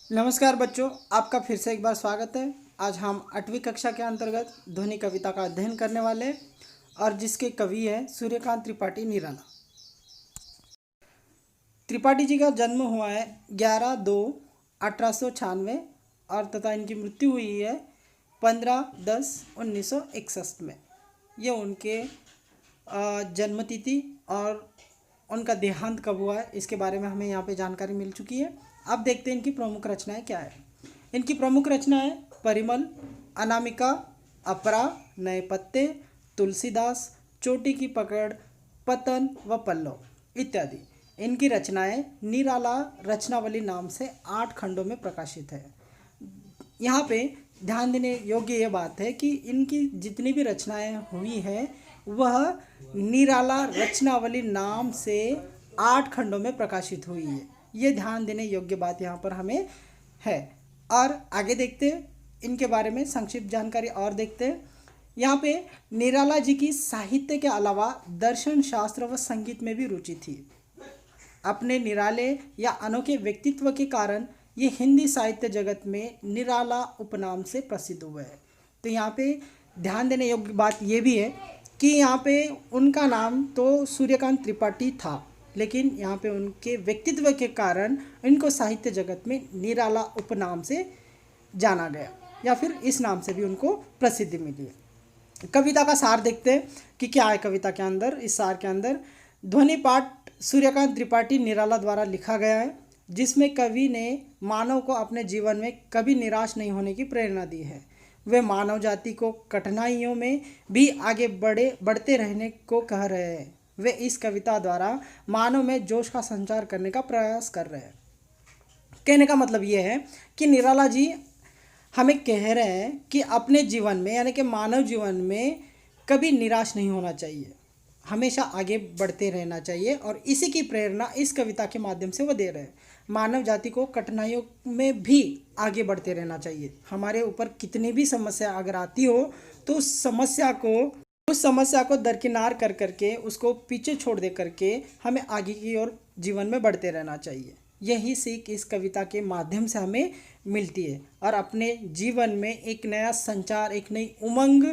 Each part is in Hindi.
नमस्कार बच्चों, आपका फिर से एक बार स्वागत है। आज हम 8वीं कक्षा के अंतर्गत ध्वनि कविता का अध्ययन करने वाले हैं और जिसके कवि हैं सूर्यकांत त्रिपाठी निराला। त्रिपाठी जी का जन्म हुआ है 11/2/1896 और तथा इनकी मृत्यु हुई है 15/10/1961 में। ये उनके जन्मतिथि और उनका देहांत कब हुआ है इसके बारे में हमें यहाँ पे जानकारी मिल चुकी है। अब देखते हैं इनकी प्रमुख रचनाएं क्या है। इनकी प्रमुख रचनाएं परिमल, अनामिका, अपरा, नए पत्ते, तुलसीदास, चोटी की पकड़, पतन व पल्लव इत्यादि। इनकी रचनाएं निराला रचनावली नाम से 8 खंडों में प्रकाशित है। यहाँ पे ध्यान देने योग्य ये बात है कि इनकी जितनी भी रचनाएं हुई हैं वह निराला रचनावली नाम से 8 खंडों में प्रकाशित हुई है। ये ध्यान देने योग्य बात यहाँ पर हमें है। और आगे देखते हैं इनके बारे में संक्षिप्त जानकारी और देखते हैं। यहाँ पे निराला जी की साहित्य के अलावा दर्शन शास्त्र व संगीत में भी रुचि थी। अपने निराले या अनोखे व्यक्तित्व के कारण ये हिंदी साहित्य जगत में निराला उपनाम से प्रसिद्ध हुए हैं। तो यहाँ पे ध्यान देने योग्य बात ये भी है कि यहाँ पे उनका नाम तो सूर्यकांत त्रिपाठी था, लेकिन यहाँ पे उनके व्यक्तित्व के कारण इनको साहित्य जगत में निराला उपनाम से जाना गया या फिर इस नाम से भी उनको प्रसिद्धि मिली है। कविता का सार देखते हैं कि क्या है कविता के अंदर। इस सार के अंदर ध्वनि पाठ सूर्यकांत त्रिपाठी निराला द्वारा लिखा गया है, जिसमें कवि ने मानव को अपने जीवन में कभी निराश नहीं होने की प्रेरणा दी है। वे मानव जाति को कठिनाइयों में भी आगे बढ़ते रहने को कह रहे हैं। वे इस कविता द्वारा मानव में जोश का संचार करने का प्रयास कर रहे हैं। कहने का मतलब ये है कि निराला जी हमें कह रहे हैं कि अपने जीवन में यानी कि मानव जीवन में कभी निराश नहीं होना चाहिए, हमेशा आगे बढ़ते रहना चाहिए और इसी की प्रेरणा इस कविता के माध्यम से वो दे रहे हैं। मानव जाति को कठिनाइयों में भी आगे बढ़ते रहना चाहिए। हमारे ऊपर कितनी भी समस्या अगर आती हो तो उस समस्या को दरकिनार कर करके उसको पीछे छोड़ दे करके हमें आगे की ओर जीवन में बढ़ते रहना चाहिए। यही सीख इस कविता के माध्यम से हमें मिलती है और अपने जीवन में एक नया संचार, एक नई उमंग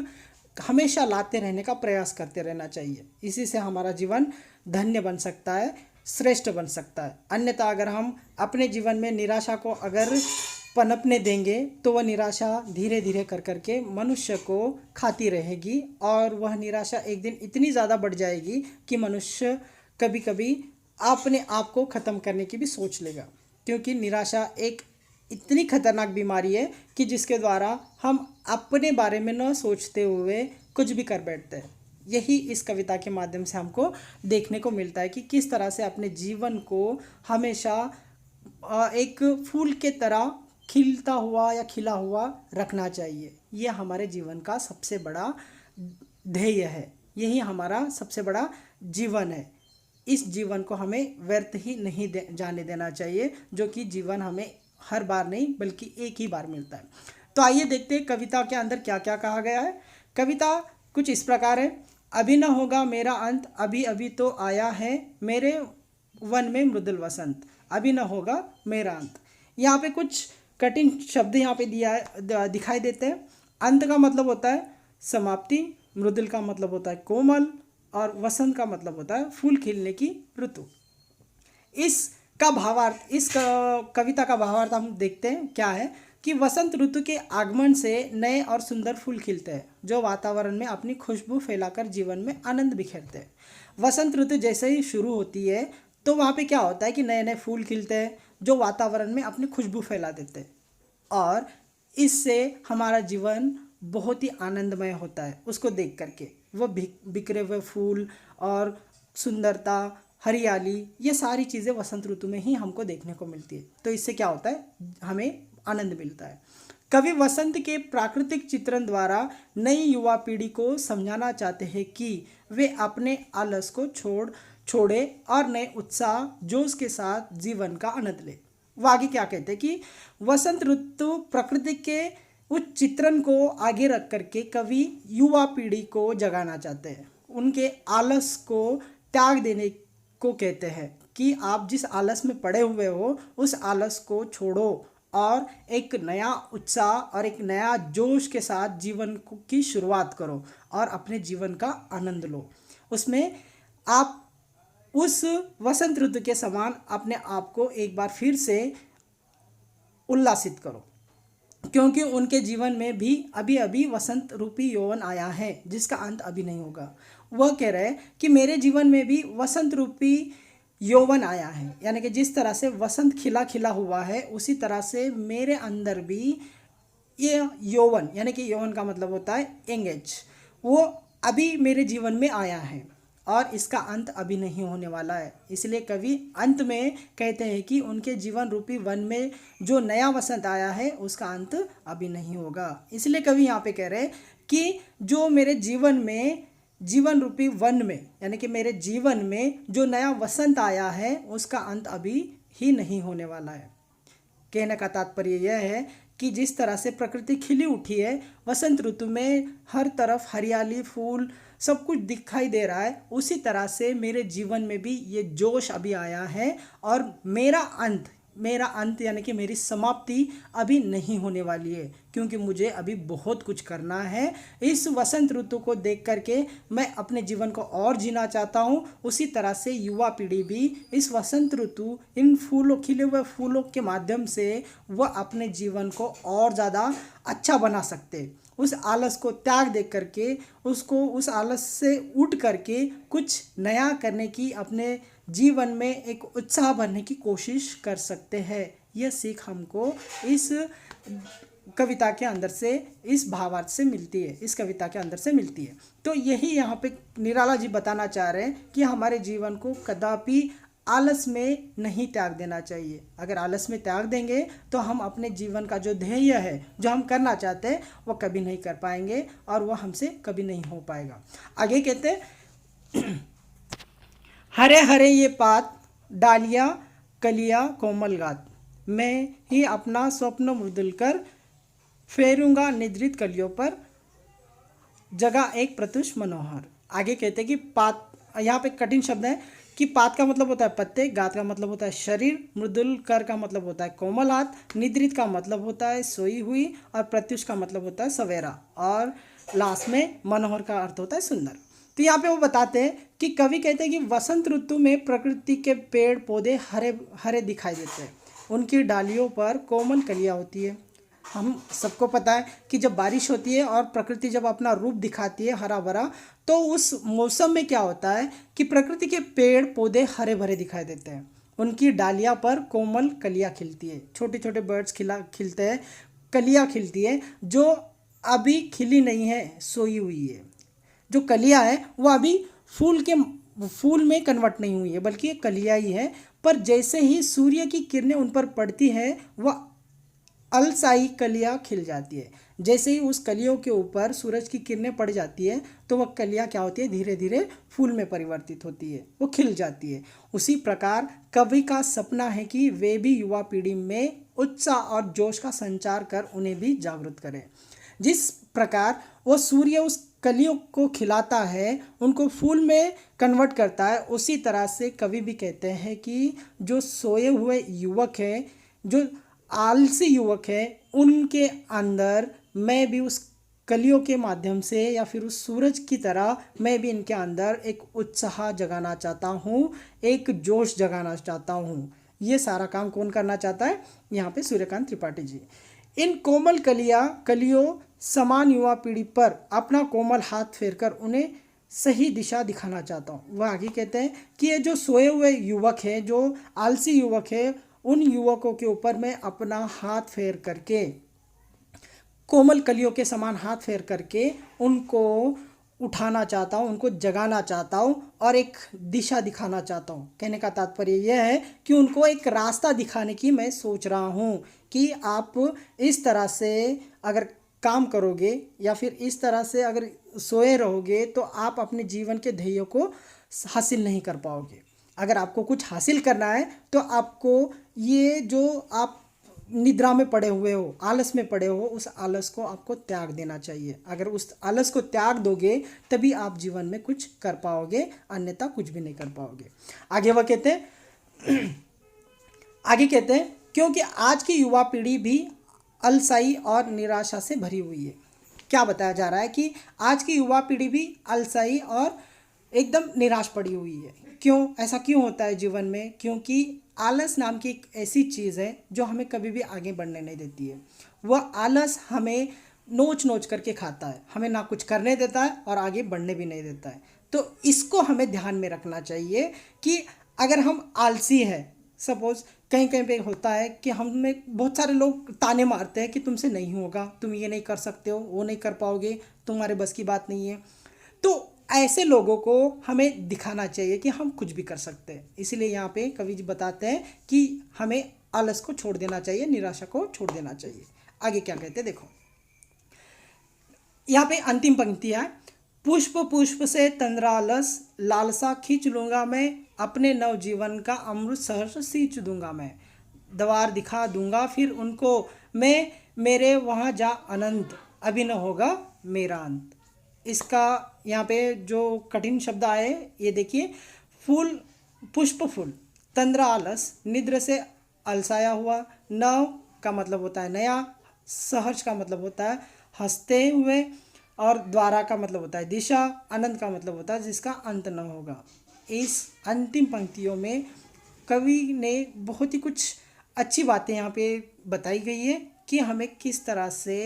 हमेशा लाते रहने का प्रयास करते रहना चाहिए। इसी से हमारा जीवन धन्य बन सकता है, श्रेष्ठ बन सकता है। अन्यथा अगर हम अपने जीवन में निराशा को अगर पनपने देंगे तो वह निराशा धीरे धीरे कर करके मनुष्य को खाती रहेगी और वह निराशा एक दिन इतनी ज़्यादा बढ़ जाएगी कि मनुष्य कभी कभी अपने आप को ख़त्म करने की भी सोच लेगा। क्योंकि निराशा एक इतनी खतरनाक बीमारी है कि जिसके द्वारा हम अपने बारे में न सोचते हुए कुछ भी कर बैठते हैं। यही इस कविता के माध्यम से हमको देखने को मिलता है कि किस तरह से अपने जीवन को हमेशा एक फूल के तरह खिलता हुआ या खिला हुआ रखना चाहिए। यह हमारे जीवन का सबसे बड़ा ध्येय है, यही हमारा सबसे बड़ा जीवन है। इस जीवन को हमें व्यर्थ ही नहीं जाने देना चाहिए, जो कि जीवन हमें हर बार नहीं बल्कि एक ही बार मिलता है। तो आइए देखते हैं कविता के अंदर क्या क्या कहा गया है। कविता कुछ इस प्रकार है। अभी न होगा मेरा अंत, अभी अभी तो आया है मेरे वन में मृदुल वसंत। अभी न होगा मेरा अंत। यहाँ पे कुछ कठिन शब्द यहाँ पे दिखाई देते हैं। अंत का मतलब होता है समाप्ति, मृदुल का मतलब होता है कोमल और वसंत का मतलब होता है फूल खिलने की ऋतु। इस कविता का भावार्थ हम देखते हैं क्या है कि वसंत ऋतु के आगमन से नए और सुंदर फूल खिलते हैं, जो वातावरण में अपनी खुशबू फैलाकर जीवन में आनंद बिखेरते हैं। वसंत ऋतु जैसे ही शुरू होती है तो वहाँ पे क्या होता है कि नए नए फूल खिलते हैं जो वातावरण में अपनी खुशबू फैला देते हैं और इससे हमारा जीवन बहुत ही आनंदमय होता है। उसको देख करके वो बिखरे हुए फूल और सुंदरता, हरियाली, ये सारी चीज़ें वसंत ऋतु में ही हमको देखने को मिलती है। तो इससे क्या होता है, हमें आनंद मिलता है। कवि वसंत के प्राकृतिक चित्रण द्वारा नई युवा पीढ़ी को समझाना चाहते हैं कि वे अपने आलस को छोड़े और नए उत्साह जोश के साथ जीवन का आनंद ले। वो आगे क्या कहते हैं कि वसंत ऋतु प्रकृति के उस चित्रण को आगे रख करके कवि युवा पीढ़ी को जगाना चाहते हैं। उनके आलस को त्याग देने को कहते हैं कि आप जिस आलस में पड़े हुए हो उस आलस को छोड़ो और एक नया उत्साह और एक नया जोश के साथ की शुरुआत करो और अपने जीवन का आनंद लो। उसमें आप उस वसंत ऋतु के समान अपने आप को एक बार फिर से उल्लासित करो, क्योंकि उनके जीवन में भी अभी अभी वसंत रूपी यौवन आया है जिसका अंत अभी नहीं होगा। वह कह रहे हैं कि मेरे जीवन में भी वसंत रूपी यौवन आया है, यानी कि जिस तरह से वसंत खिला खिला हुआ है उसी तरह से मेरे अंदर भी ये यौवन, यानी कि यौवन का मतलब होता है यंग एज, वो अभी मेरे जीवन में आया है और इसका अंत अभी नहीं होने वाला है। इसलिए कवि अंत में कहते हैं कि उनके जीवन रूपी वन में जो नया वसंत आया है उसका अंत अभी नहीं होगा। इसलिए कवि यहाँ पे कह रहे हैं कि जो मेरे जीवन रूपी वन में, यानी कि मेरे जीवन में जो नया वसंत आया है उसका अंत अभी ही नहीं होने वाला है। कहने का तात्पर्य यह है कि जिस तरह से प्रकृति खिली उठी है वसंत ऋतु में, हर तरफ हरियाली, फूल, सब कुछ दिखाई दे रहा है, उसी तरह से मेरे जीवन में भी ये जोश अभी आया है और मेरा अंत यानी कि मेरी समाप्ति अभी नहीं होने वाली है, क्योंकि मुझे अभी बहुत कुछ करना है। इस वसंत ऋतु को देख करके मैं अपने जीवन को और जीना चाहता हूँ। उसी तरह से युवा पीढ़ी भी इस वसंत ऋतु, इन फूलों, खिले हुए फूलों के माध्यम से वह अपने जीवन को और ज़्यादा अच्छा बना सकते। उस आलस को त्याग दे करके, उस आलस से उठ करके कुछ नया करने की, अपने जीवन में एक उत्साह भरने की कोशिश कर सकते हैं। यह सीख हमको इस कविता के अंदर से, इस भावार्थ से मिलती है, इस कविता के अंदर से मिलती है। तो यही यहाँ पे निराला जी बताना चाह रहे हैं कि हमारे जीवन को कदापि आलस में नहीं त्याग देना चाहिए। अगर आलस में त्याग देंगे तो हम अपने जीवन का जो ध्येय है, जो हम करना चाहते हैं, वो कभी नहीं कर पाएंगे और वह हमसे कभी नहीं हो पाएगा। आगे कहते हैं, हरे हरे ये पात, डालियाँ कलियाँ कोमल गात, मैं ही अपना स्वप्न मुदल कर फेरूंगा निद्रित कलियों पर, जगह एक प्रत्युष मनोहर। आगे कहते हैं कि पात, यहाँ पे कठिन शब्द है कि पात का मतलब होता है पत्ते, गात का मतलब होता है शरीर, मृदुल कर का मतलब होता है कोमल हाथ, निद्रित का मतलब होता है सोई हुई, और प्रत्युष का मतलब होता है सवेरा, और लास्ट में मनोहर का अर्थ होता है सुंदर। तो यहाँ पे वो बताते हैं कि कवि कहते हैं कि वसंत ऋतु में प्रकृति के पेड़ पौधे हरे हरे दिखाई देते हैं, उनकी डालियों पर कोमल कलियाँ होती है। हम सबको पता है कि जब बारिश होती है और प्रकृति जब अपना रूप दिखाती है हरा भरा, तो उस मौसम में क्या होता है कि प्रकृति के पेड़ पौधे हरे भरे दिखाई देते हैं, उनकी डालियाँ पर कोमल कलियाँ खिलती है, छोटे छोटे बर्ड्स खिलते हैं, कलियाँ खिलती है जो अभी खिली नहीं है, सोई हुई है। जो कलियाँ है वो अभी फूल में कन्वर्ट नहीं हुई है, बल्कि ये कलियाँ ही है। पर जैसे ही सूर्य की किरणें उन पर पड़ती है वह अलसाई कलियाँ खिल जाती है। जैसे ही उस कलियों के ऊपर सूरज की किरणें पड़ जाती है तो वह कलियाँ क्या होती है, धीरे धीरे फूल में परिवर्तित होती है, वो खिल जाती है। उसी प्रकार कवि का सपना है कि वे भी युवा पीढ़ी में उत्साह और जोश का संचार कर उन्हें भी जागरूक करें। जिस प्रकार वो सूर्य उस कलियों को खिलाता है, उनको फूल में कन्वर्ट करता है, उसी तरह से कवि भी कहते हैं कि जो सोए हुए युवक हैं, जो आलसी युवक है, उनके अंदर मैं भी उस कलियों के माध्यम से या फिर उस सूरज की तरह मैं भी इनके अंदर एक उत्साह जगाना चाहता हूँ, एक जोश जगाना चाहता हूँ। ये सारा काम कौन करना चाहता है? यहाँ पे सूर्यकांत त्रिपाठी जी। इन कोमल कलियों समान युवा पीढ़ी पर अपना कोमल हाथ फेरकर उन्हें सही दिशा दिखाना चाहता हूँ। वह आगे कहते हैं कि ये जो सोए हुए युवक है, जो आलसी युवक है, उन युवकों के ऊपर मैं अपना हाथ फेर करके, कोमल कलियों के समान हाथ फेर करके उनको उठाना चाहता हूँ, उनको जगाना चाहता हूँ और एक दिशा दिखाना चाहता हूँ। कहने का तात्पर्य यह है कि उनको एक रास्ता दिखाने की मैं सोच रहा हूँ कि आप इस तरह से अगर काम करोगे या फिर इस तरह से अगर सोए रहोगे तो आप अपने जीवन के ध्येयों को हासिल नहीं कर पाओगे। अगर आपको कुछ हासिल करना है तो आपको ये जो आप निद्रा में पड़े हुए हो, आलस में पड़े हो, उस आलस को आपको त्याग देना चाहिए। अगर उस आलस को त्याग दोगे तभी आप जीवन में कुछ कर पाओगे, अन्यथा कुछ भी नहीं कर पाओगे। आगे कहते हैं क्योंकि आज की युवा पीढ़ी भी अलसाई और निराशा से भरी हुई है। क्या बताया जा रहा है कि आज की युवा पीढ़ी भी अलसाई और एकदम निराश पड़ी हुई है। क्यों, ऐसा क्यों होता है जीवन में? क्योंकि आलस नाम की एक ऐसी चीज़ है जो हमें कभी भी आगे बढ़ने नहीं देती है। वह आलस हमें नोच नोच करके खाता है, हमें ना कुछ करने देता है और आगे बढ़ने भी नहीं देता है। तो इसको हमें ध्यान में रखना चाहिए कि अगर हम आलसी हैं, सपोज कहीं कहीं पे होता है कि हमें बहुत सारे लोग ताने मारते हैं कि तुमसे नहीं होगा, तुम ये नहीं कर सकते हो, वो नहीं कर पाओगे, तुम्हारे बस की बात नहीं है। तो ऐसे लोगों को हमें दिखाना चाहिए कि हम कुछ भी कर सकते हैं। इसीलिए यहाँ पे कवि जी बताते हैं कि हमें आलस को छोड़ देना चाहिए, निराशा को छोड़ देना चाहिए। आगे क्या कहते हैं देखो, यहाँ पे अंतिम पंक्ति है, पुष्प पुष्प से तंद्रालस लालसा खींच लूंगा मैं, अपने नवजीवन का अमृत सहर्ष सींच दूंगा मैं, द्वार दिखा दूंगा फिर उनको मैं, मेरे वहाँ जा अनंत अभी न होगा मेरा अंत। इसका यहाँ पे जो कठिन शब्द आए ये देखिए, फूल पुष्प फूल, तंद्रा आलस निद्र से अलसाया हुआ, नव का मतलब होता है नया, सहर्ष का मतलब होता है हंसते हुए, और द्वारा का मतलब होता है दिशा, अनंत का मतलब होता है जिसका अंत न होगा। इस अंतिम पंक्तियों में कवि ने बहुत ही कुछ अच्छी बातें यहाँ पे बताई गई है कि हमें किस तरह से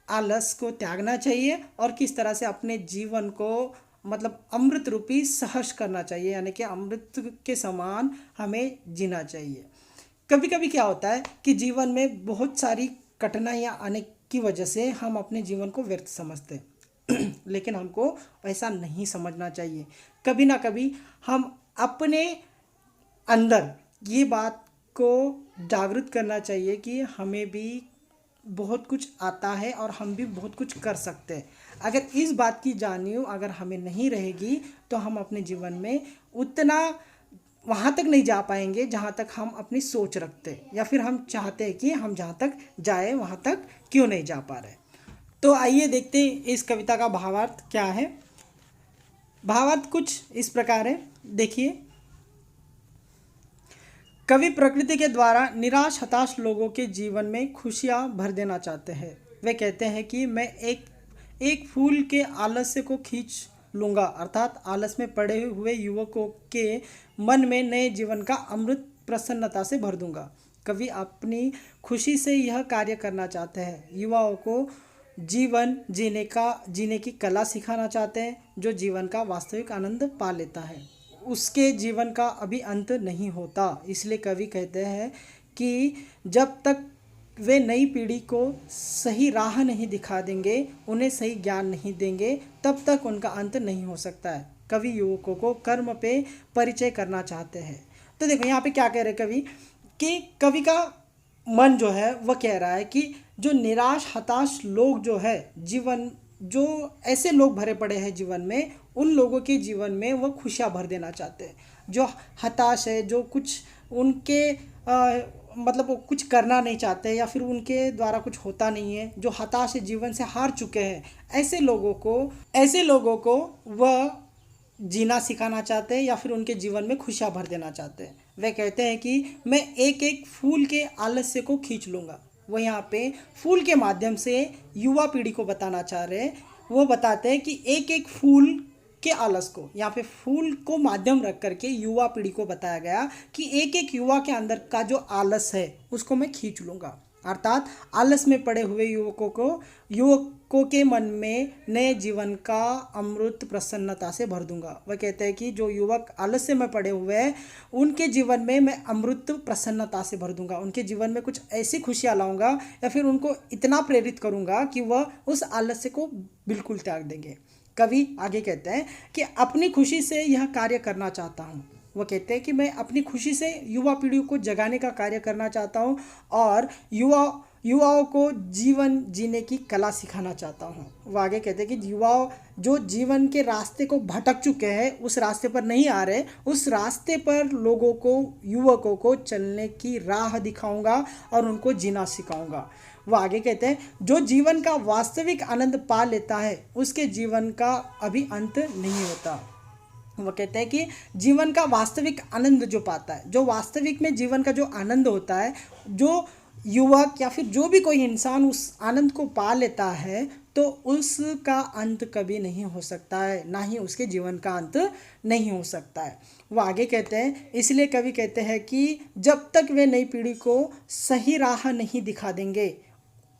आलस को त्यागना चाहिए और किस तरह से अपने जीवन को मतलब अमृत रूपी सहर्ष करना चाहिए, यानी कि अमृत के समान हमें जीना चाहिए। कभी कभी क्या होता है कि जीवन में बहुत सारी कठिनाइयाँ आने की वजह से हम अपने जीवन को व्यर्थ समझते हैं लेकिन हमको ऐसा नहीं समझना चाहिए। कभी ना कभी हम अपने अंदर ये बात को जागृत करना चाहिए कि हमें भी बहुत कुछ आता है और हम भी बहुत कुछ कर सकते हैं। अगर इस बात की जानियो अगर हमें नहीं रहेगी तो हम अपने जीवन में उतना वहाँ तक नहीं जा पाएंगे जहाँ तक हम अपनी सोच रखते हैं, या फिर हम चाहते हैं कि हम जहाँ तक जाए वहाँ तक क्यों नहीं जा पा रहे। तो आइए देखते हैं इस कविता का भावार्थ क्या है। भावार्थ कुछ इस प्रकार है, देखिए, कवि प्रकृति के द्वारा निराश हताश लोगों के जीवन में खुशियाँ भर देना चाहते हैं। वे कहते हैं कि मैं एक फूल के आलस्य को खींच लूँगा, अर्थात आलस में पड़े हुए युवकों के मन में नए जीवन का अमृत प्रसन्नता से भर दूंगा। कवि अपनी खुशी से यह कार्य करना चाहते हैं। युवाओं को जीवन जीने की कला सिखाना चाहते हैं, जो जीवन का वास्तविक आनंद पा लेता है उसके जीवन का अभी अंत नहीं होता। इसलिए कवि कहते हैं कि जब तक वे नई पीढ़ी को सही राह नहीं दिखा देंगे, उन्हें सही ज्ञान नहीं देंगे, तब तक उनका अंत नहीं हो सकता है। कवि युवकों को कर्म पे परिचय करना चाहते हैं। तो देखो यहाँ पे क्या कह रहे कवि कि कवि का मन जो है वह कह रहा है कि जो निराश हताश लोग जो है जीवन, जो ऐसे लोग भरे पड़े हैं जीवन में, उन लोगों के जीवन में वह खुशियाँ भर देना चाहते हैं। जो हताश है, जो कुछ उनके मतलब वो कुछ करना नहीं चाहते या फिर उनके द्वारा कुछ होता नहीं है, जो हताश है, जीवन से हार चुके हैं, ऐसे लोगों को वह जीना सिखाना चाहते हैं या फिर उनके जीवन में खुशियाँ भर देना चाहते हैं। वे कहते हैं कि मैं एक एक फूल के आलस्य को खींच लूँगा। वो यहाँ पे फूल के माध्यम से युवा पीढ़ी को बताना चाह रहे हैं। वो बताते हैं कि एक एक फूल के आलस को, यहाँ पे फूल को माध्यम रख करके युवा पीढ़ी को बताया गया कि एक एक युवा के अंदर का जो आलस है उसको मैं खींच लूँगा, अर्थात आलस में पड़े हुए युवकों के मन में नए जीवन का अमृत प्रसन्नता से भर दूंगा। वह कहते हैं कि जो युवक आलस्य में पड़े हुए हैं उनके जीवन में मैं अमृत प्रसन्नता से भर दूंगा, उनके जीवन में कुछ ऐसी खुशियाँ लाऊंगा या फिर उनको इतना प्रेरित करूंगा कि वह उस आलस्य को बिल्कुल त्याग देंगे। कवि आगे कहते हैं कि अपनी खुशी से यह कार्य करना चाहता हूँ। वो कहते हैं कि मैं अपनी खुशी से युवा पीढ़ी को जगाने का कार्य करना चाहता हूँ और युवाओं को जीवन जीने की कला सिखाना चाहता हूँ। वो आगे कहते हैं कि युवाओं जो जीवन के रास्ते को भटक चुके हैं, उस रास्ते पर नहीं आ रहे, उस रास्ते पर लोगों को, युवकों को चलने की राह दिखाऊंगा और उनको जीना सिखाऊंगा। वो आगे कहते हैं जो जीवन का वास्तविक आनंद पा लेता है उसके जीवन का अभी अंत नहीं होता। वो कहते हैं कि जीवन का वास्तविक आनंद जो पाता है, जो वास्तविक में जीवन का जो आनंद होता है, जो युवक या फिर जो भी कोई इंसान उस आनंद को पा लेता है तो उसका अंत कभी नहीं हो सकता है, ना ही उसके जीवन का अंत नहीं हो सकता है। वो आगे कहते हैं, इसलिए कवि कहते हैं कि जब तक वे नई पीढ़ी को सही राह नहीं दिखा देंगे,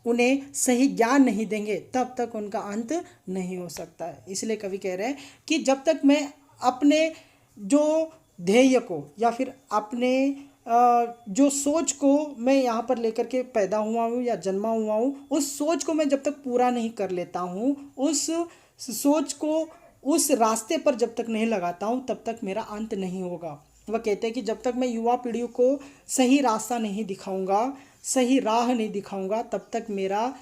उन्हें सही ज्ञान नहीं देंगे, तब तक उनका अंत नहीं हो सकता है। इसलिए कवि कह रहे हैं कि जब तक मैं अपने जो ध्येय को या फिर अपने जो सोच को मैं यहाँ पर लेकर के पैदा हुआ हूँ या जन्मा हुआ हूँ, उस सोच को मैं जब तक पूरा नहीं कर लेता हूँ, उस सोच को उस रास्ते पर जब तक नहीं लगाता हूँ, तब तक मेरा अंत नहीं होगा। वह कहते हैं कि जब तक मैं युवा पीढ़ी को सही रास्ता नहीं दिखाऊंगा, सही राह नहीं दिखाऊंगा, तब तक मेरा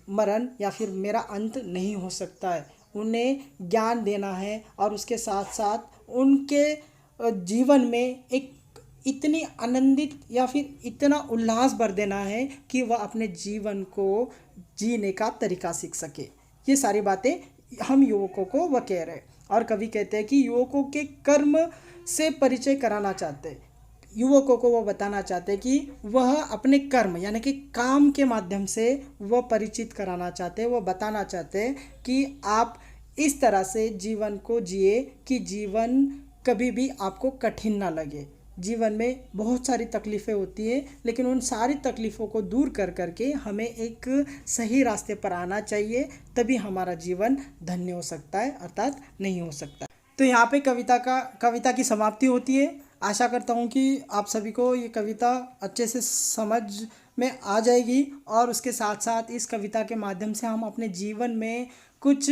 मरण या फिर मेरा अंत नहीं हो सकता है। उन्हें ज्ञान देना है और उसके साथ साथ उनके जीवन में एक इतनी आनंदित या फिर इतना उल्लास भर देना है कि वह अपने जीवन को जीने का तरीका सीख सके। ये सारी बातें हम युवकों को वह कह रहे हैं। और कवि कहते हैं कि युवकों के कर्म से परिचय कराना चाहते हैं, युवकों को वह बताना चाहते हैं कि वह अपने कर्म यानी कि काम के माध्यम से वह परिचित कराना चाहते हैं, वह बताना चाहते हैं कि आप इस तरह से जीवन को जिए कि जीवन कभी भी आपको कठिन ना लगे। जीवन में बहुत सारी तकलीफ़ें होती हैं, लेकिन उन सारी तकलीफ़ों को दूर कर करके हमें एक सही रास्ते पर आना चाहिए, तभी हमारा जीवन धन्य हो सकता है, अर्थात नहीं हो सकता। तो यहाँ पे कविता की समाप्ति होती है। आशा करता हूँ कि आप सभी को ये कविता अच्छे से समझ में आ जाएगी और उसके साथ साथ इस कविता के माध्यम से हम अपने जीवन में कुछ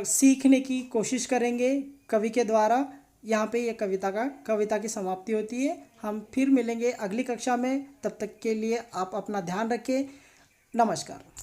सीखने की कोशिश करेंगे कवि के द्वारा। यहाँ पे ये कविता की समाप्ति होती है। हम फिर मिलेंगे अगली कक्षा में, तब तक के लिए आप अपना ध्यान रखें। नमस्कार।